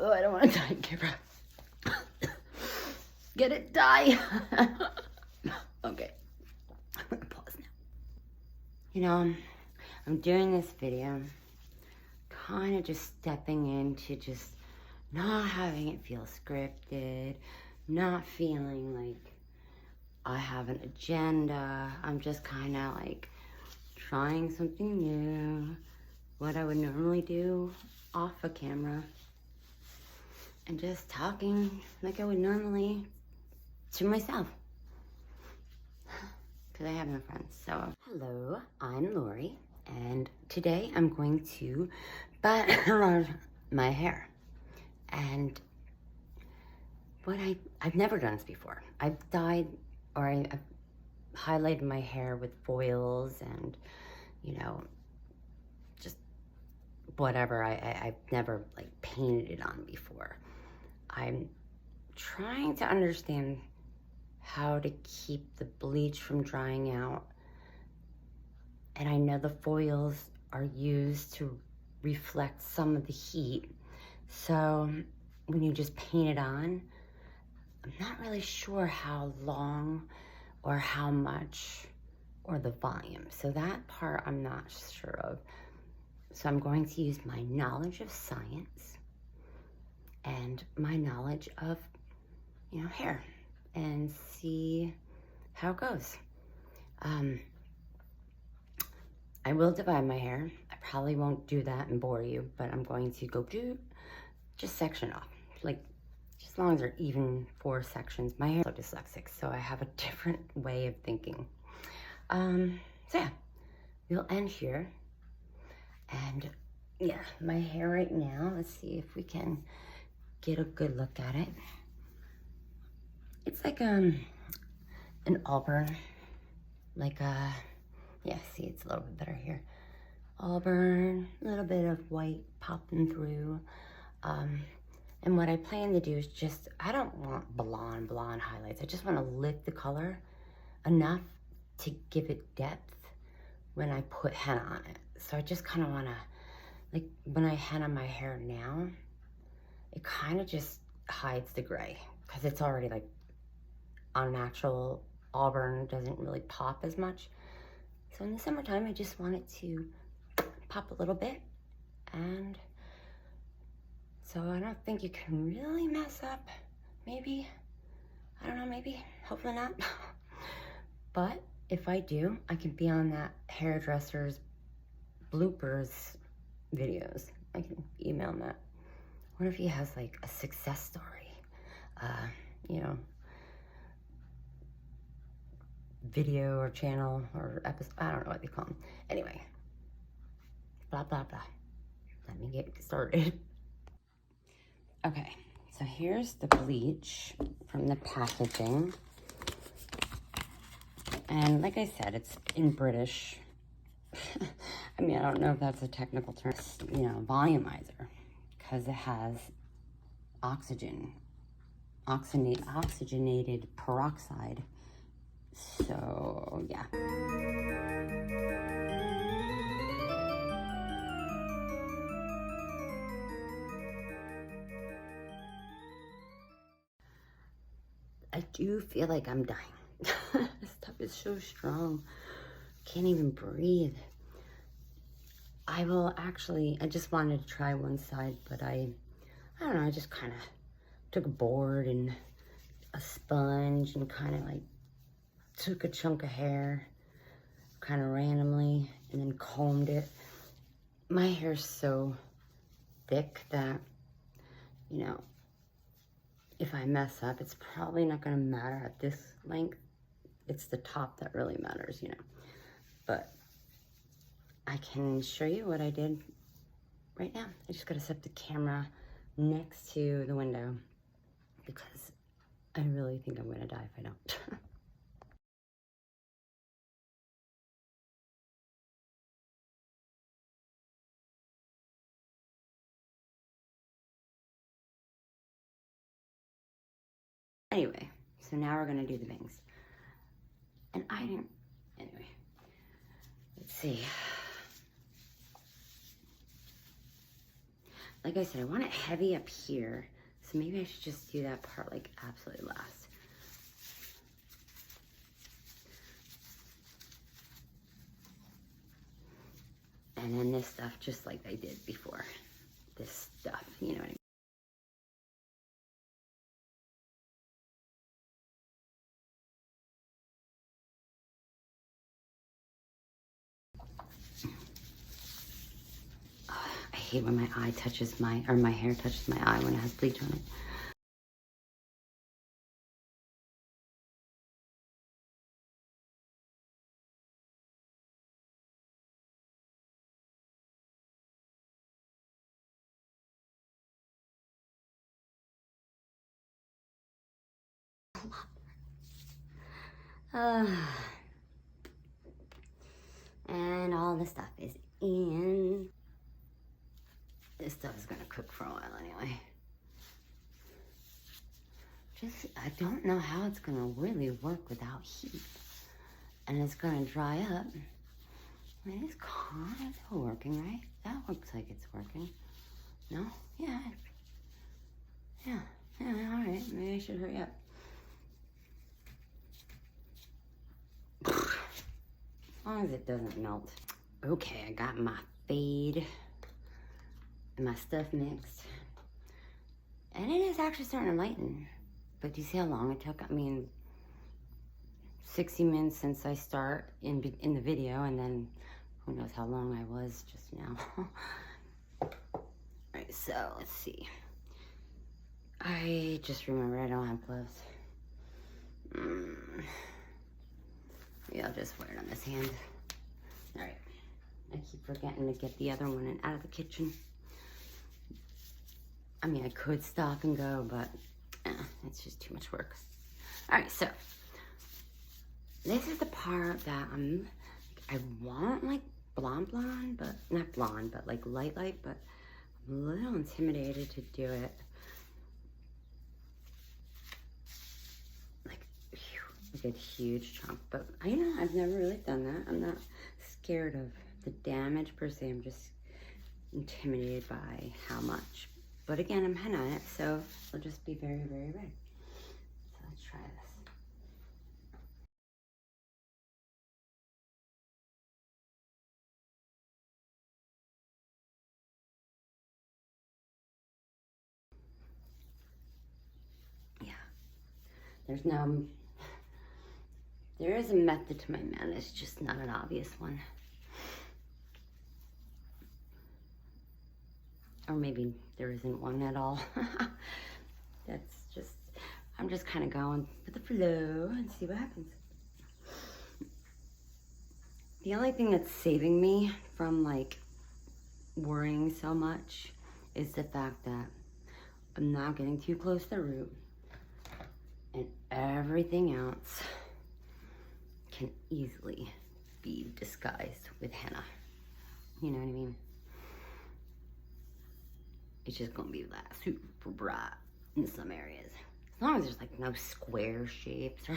Oh, I don't want to die in camera. Get it, die. Okay, I'm gonna pause now. You know, I'm doing this video, kind of just stepping into just not having it feel scripted, not feeling like I have an agenda. I'm just kind of like trying something new, what I would normally do off a camera, and just talking like I would normally to myself, because I have no friends. So, hello, I'm Lori, and today I'm going to balayage my hair. And I've never done this before. I've dyed, or I've highlighted my hair with foils and, you know, just whatever. I've never like painted it on before. I'm trying to understand how to keep the bleach from drying out. And I know the foils are used to reflect some of the heat. So when you just paint it on, I'm not really sure how long or how much or the volume. So that part I'm not sure of. So I'm going to use my knowledge of science and my knowledge of, you know, hair and see how it goes. I will divide my hair. I probably won't do that and bore you, but I'm going to go do just section off, like just as long as they're even 4 sections. My hair is so dyslexic, so I have a different way of thinking. So yeah, we'll end here. And yeah, my hair right now, let's see if we can get a good look at it. It's like an auburn, like yeah, see, it's a little bit better here. Auburn, a little bit of white popping through. And what I plan to do is just, I don't want blonde highlights. I just want to lift the color enough to give it depth when I put henna on it. So I just kind of want to, like when I henna my hair now, it kind of just hides the gray because it's already like unnatural. Auburn doesn't really pop as much. So in the summertime, I just want it to pop a little bit. And so I don't think you can really mess up. Maybe, I don't know, maybe, hopefully not. But if I do, I can be on that hairdresser's bloopers videos. I can email him that. What if he has like a success story? You know, video or channel or episode, I don't know what they call them. Anyway, blah, blah, blah. Let me get started. Okay, so here's the bleach from the packaging. And like I said, it's in British. I mean, I don't know if that's a technical term, you know, volumizer, because it has oxygenated peroxide. So, yeah. I do feel like I'm dying. This stuff is so strong. Can't even breathe. I will actually, I just wanted to try one side, but I don't know, I just kind of took a board and a sponge and kind of like took a chunk of hair kind of randomly and then combed it. My hair's so thick that, you know, if I mess up, it's probably not going to matter at this length. It's the top that really matters, you know. But I can show you what I did right now. I just got to set the camera next to the window because I really think I'm going to die if I don't. Anyway, so now we're going to do the bangs. And I didn't, anyway, let's see. like I said, I want it heavy up here. So maybe I should just do that part like absolutely last. And then this stuff just like I did before. This stuff, you know what I mean? I hate when my eye touches my, or my hair touches my eye when it has bleach on it. And all the stuff is in. This stuff is gonna cook for a while anyway. I don't know how it's gonna really work without heat. And it's gonna dry up. I mean, it's kind of working, right? That looks like it's working. No? Yeah. Yeah, all right. Maybe I should hurry up. As long as it doesn't melt. Okay, I got my fade and my stuff mixed. And it is actually starting to lighten. But do you see how long it took? I mean, 60 minutes since I start in the video, and then who knows how long I was just now. All right, so let's see. I just remember I don't have gloves. Yeah, I'll just wear it on this hand. All right. I keep forgetting to get the other one out of the kitchen. I mean, I could stop and go, but it's just too much work. All right, so this is the part that I want like blonde, but not blonde, but like light, but I'm a little intimidated to do it. Like a huge chunk, but I've never really done that. I'm not scared of the damage per se. I'm just intimidated by how much. But again, I'm henna on it, so I'll just be very, very ready. So let's try this. Yeah, there is a method to my madness, just not an obvious one. Or maybe there isn't one at all. I'm just kind of going with the flow and see what happens. The only thing that's saving me from like worrying so much is the fact that I'm not getting too close to the root, and everything else can easily be disguised with henna. You know what I mean? It's just gonna be like super bright in some areas. As long as there's like no square shapes or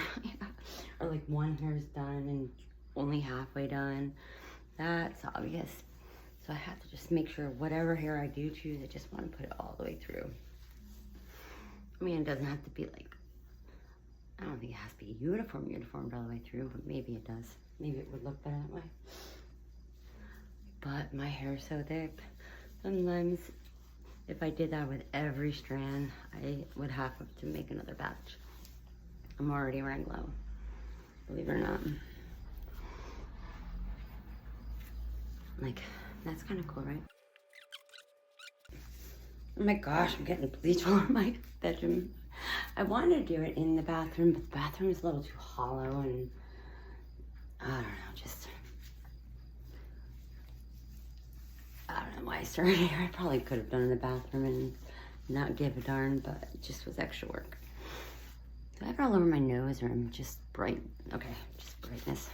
like one hair's done and only halfway done, that's obvious. So I have to just make sure whatever hair I do choose, I just want to put it all the way through. I mean, it doesn't have to be like, I don't think it has to be uniformed all the way through, but maybe it does. Maybe it would look better that way. But my hair is so thick, sometimes if I did that with every strand, I would have to make another batch. I'm already wearing glow, believe it or not. Like, that's kind of cool, right? Oh my gosh, I'm getting bleach all over my bedroom. I wanted to do it in the bathroom, but the bathroom is a little too hollow, and I don't know, I don't know why I started here. I probably could have done it in the bathroom and not give a darn, but it just was extra work. Do I have it all over my nose, or I'm just bright? Okay, just brightness.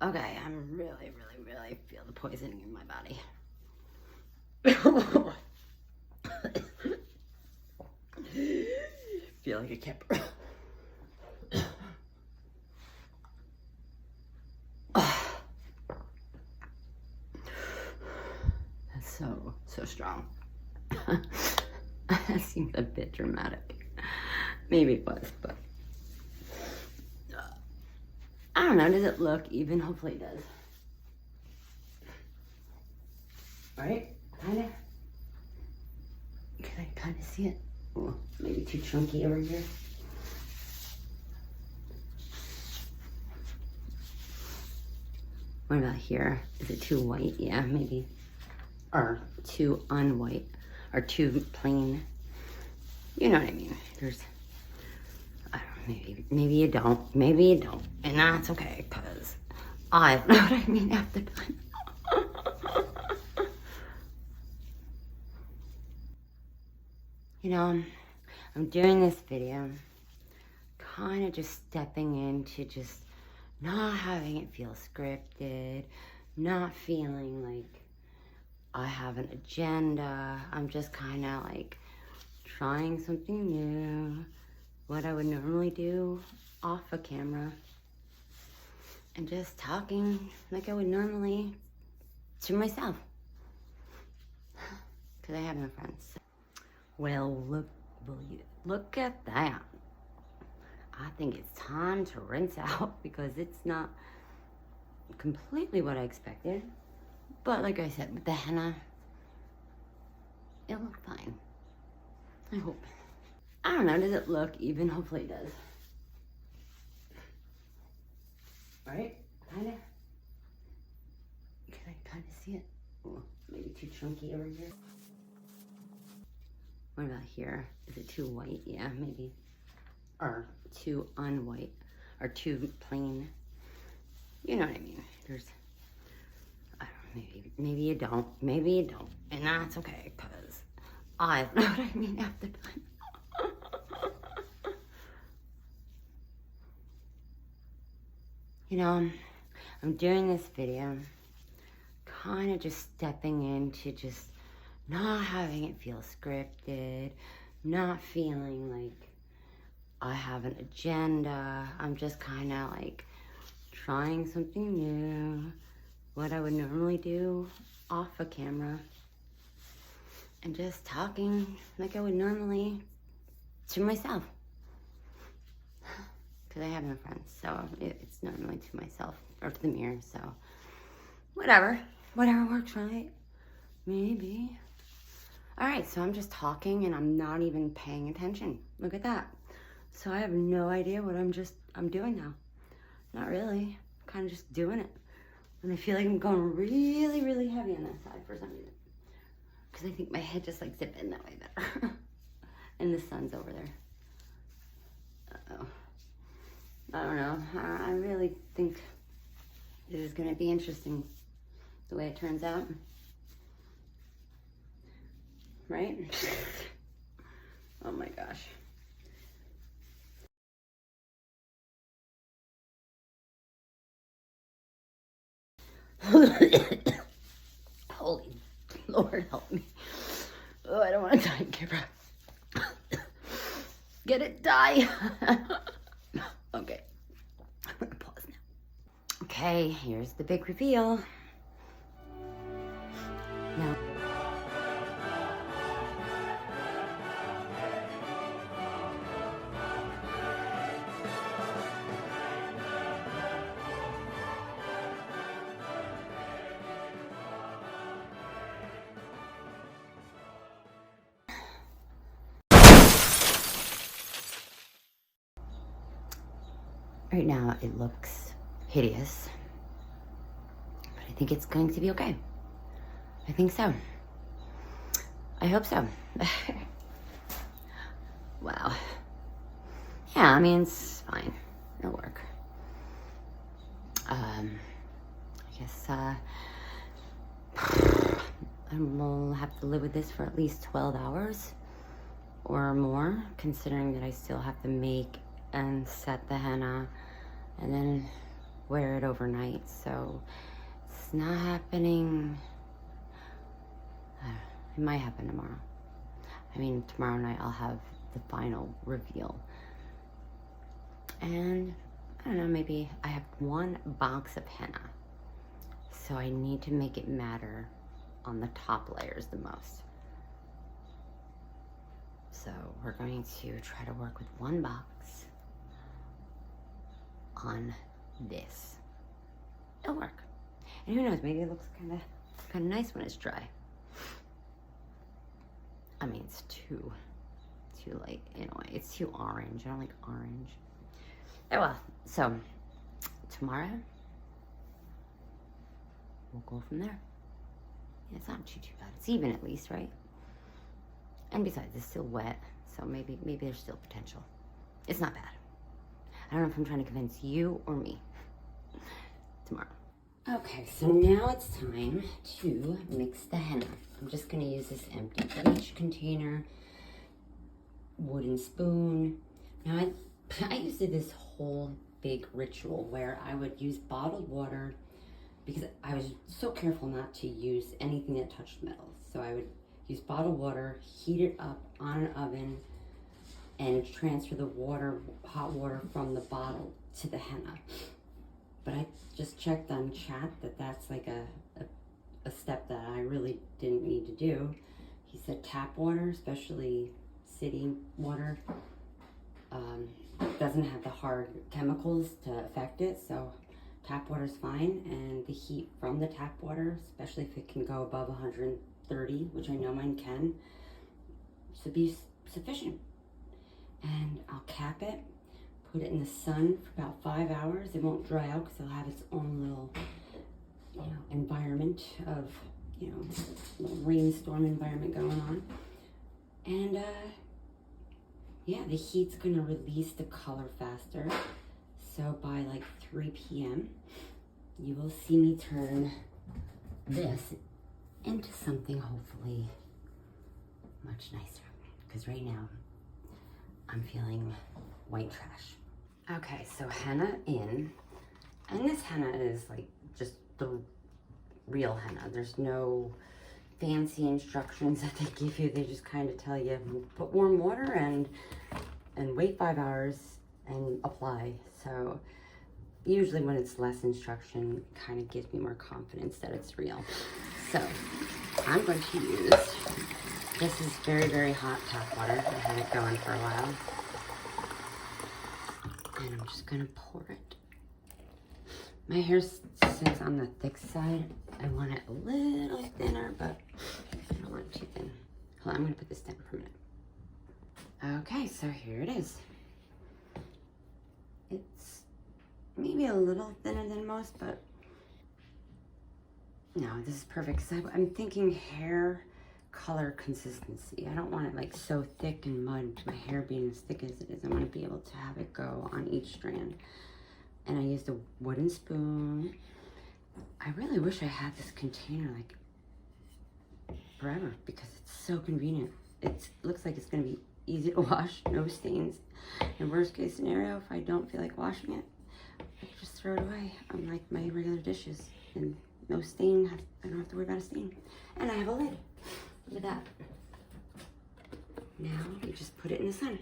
Okay, I'm really feel the poisoning in my body. Feel like I can't. That's so strong. That seems a bit dramatic. Maybe it was, but I don't know. Does it look even? Hopefully it does. Right? Kinda. Can I kind of see it? Oh, maybe too chunky over here. What about here? Is it too white? Yeah, maybe. Or too unwhite. Or too plain. You know what I mean? There's, I don't know, maybe you don't. Maybe you don't. And that's okay, because I know what I mean half the time. You know, I'm doing this video kind of just stepping into just not having it feel scripted, not feeling like I have an agenda. I'm just kind of like trying something new, what I would normally do off a camera, and just talking like I would normally to myself, because I have no friends. Well, look at that. I think it's time to rinse out because it's not completely what I expected. But like I said, with the henna, it'll look fine. I hope. I don't know, does it look even? Hopefully it does. Right? Kinda. Can I kind of see it? Oh, maybe too chunky over here. What about here? Is it too white? Yeah, maybe. Or too unwhite. Or too plain. You know what I mean? There's, I don't know, maybe you don't. Maybe you don't. And that's okay, because I know what I mean half the time. You know, I'm doing this video kind of just stepping into just not having it feel scripted, not feeling like I have an agenda. I'm just kind of like trying something new, what I would normally do off a camera, and just talking like I would normally to myself, because I have no friends, so it's normally to myself or to the mirror. So whatever works, right? Maybe. All right, so I'm just talking and I'm not even paying attention. Look at that. So I have no idea what I'm doing now. Not really. I'm kind of just doing it. And I feel like I'm going really heavy on that side for some reason. Because I think my head just like zip in that way better. And the sun's over there. Uh-oh. I don't know. I really think this is going to be interesting the way it turns out. Right? Oh my gosh. Holy Lord, help me. Oh, I don't want to die in camera. Get it, die. Okay. I'm going to pause now. Okay, here's the big reveal. Now. Right now it looks hideous, but I think it's going to be okay. I think so. I hope so. Wow. Yeah, I mean, it's fine. It'll work. I guess I will have to live with this for at least 12 hours or more, considering that I still have to make and set the henna and then wear it overnight, so it's not happening. It might happen tomorrow. I mean, tomorrow night I'll have the final reveal. And I don't know, maybe I have 1 box of henna, so I need to make it matter on the top layers the most. So we're going to try to work with 1 box on this. It'll work. And who knows, maybe it looks kind of nice when it's dry. I mean, it's too light in a way. It's too orange. I don't like orange. Oh well, so tomorrow we'll go from there. Yeah, it's not too bad. It's even at least, right? And besides, it's still wet, so maybe there's still potential. It's not bad. I don't know if I'm trying to convince you or me. Tomorrow. Okay, so now it's time to mix the henna. I'm just gonna use this empty bleach container, wooden spoon. Now I used to do this whole big ritual where I would use bottled water because I was so careful not to use anything that touched metal. So I would use bottled water, heat it up on an oven, and transfer the water, hot water from the bottle to the henna. But I just checked on chat that that's like a step that I really didn't need to do. He said tap water, especially city water, doesn't have the hard chemicals to affect it, so tap water is fine. And the heat from the tap water, especially if it can go above 130, which I know mine can, should be sufficient. And I'll cap it, put it in the sun for about 5 hours. It won't dry out because it'll have its own little, environment of, little rainstorm environment going on. And yeah, the heat's gonna release the color faster. So by like 3 p.m., you will see me turn this into something hopefully much nicer. Because right now, I'm feeling white trash. Okay, so henna in. And this henna is like just the real henna. There's no fancy instructions that they give you. They just kind of tell you, put warm water and wait 5 hours and apply. So usually when it's less instruction, it kind of gives me more confidence that it's real. So I'm going to use, this is very, very hot tap water. I had it going for a while. And I'm just gonna pour it. My hair, since on the thick side, I want it a little thinner, but I don't want it too thin. Hold on, I'm gonna put this down for a minute. Okay, so here it is. It's maybe a little thinner than most, but no, this is perfect. Because I'm thinking hair color consistency. I don't want it like so thick and mud, my hair being as thick as it is. I want to be able to have it go on each strand. And I used a wooden spoon. I really wish I had this container like forever because it's so convenient. It looks like it's going to be easy to wash, no stains. In worst case scenario, if I don't feel like washing it, I can just throw it away on like my regular dishes and no stain. I don't have to worry about a stain. And I have a lid. Look at that. Now you just put it in the sun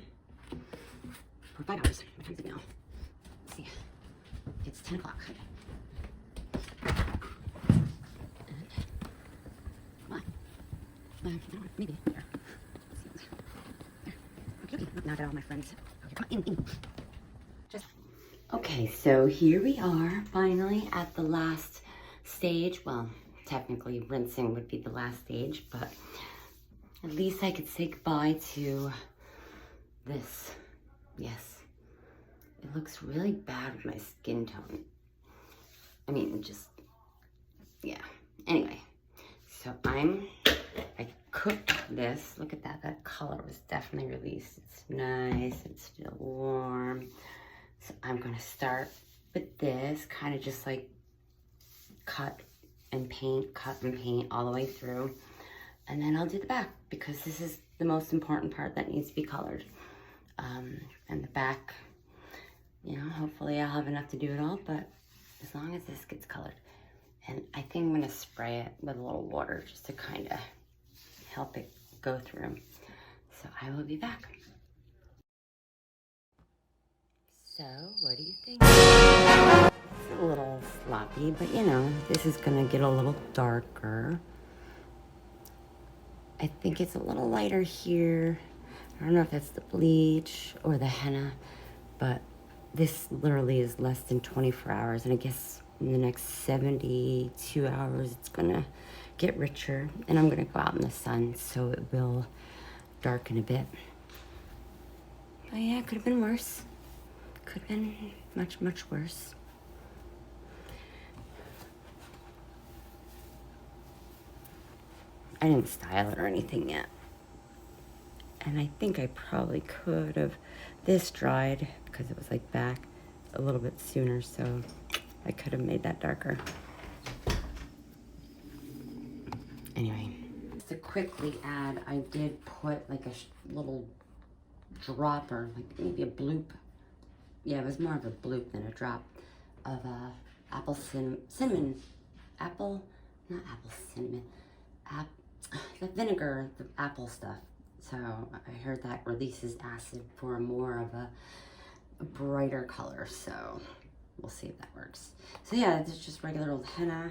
for 5 hours. What time is it now? Let's see. It's 10 o'clock. Come on. Maybe. There. Okay. Now I got all my friends. Okay, come on, in. Just. Okay, so here we are, finally at the last stage. Well, technically rinsing would be the last stage, but at least I could say goodbye to this. Yes, it looks really bad with my skin tone. I mean, just, yeah. Anyway, so I cooked this. Look at that, that color was definitely released. It's nice, it's still warm. So I'm gonna start with this, kind of just like cut and paint all the way through. And then I'll do the back because this is the most important part that needs to be colored. And the back, hopefully I'll have enough to do it all, but as long as this gets colored. And I think I'm gonna spray it with a little water just to kind of help it go through. So I will be back. So what do you think? It's a little sloppy, but you know, this is gonna get a little darker. I think it's a little lighter here. I don't know if that's the bleach or the henna, but this literally is less than 24 hours, and I guess in the next 72 hours it's gonna get richer, and I'm gonna go out in the sun so it will darken a bit. But yeah, it could have been worse. Could have been much, much worse. I didn't style it or anything yet. And I think I probably could have. This dried because it was like back a little bit sooner, so I could have made that darker. Anyway, just to quickly add, I did put like a little dropper, like maybe a bloop. Yeah, it was more of a bloop than a drop of apple cinnamon, apple, not apple cinnamon, the vinegar, the apple stuff. So I heard that releases acid for more of a brighter color. So we'll see if that works. So yeah, this is just regular old henna.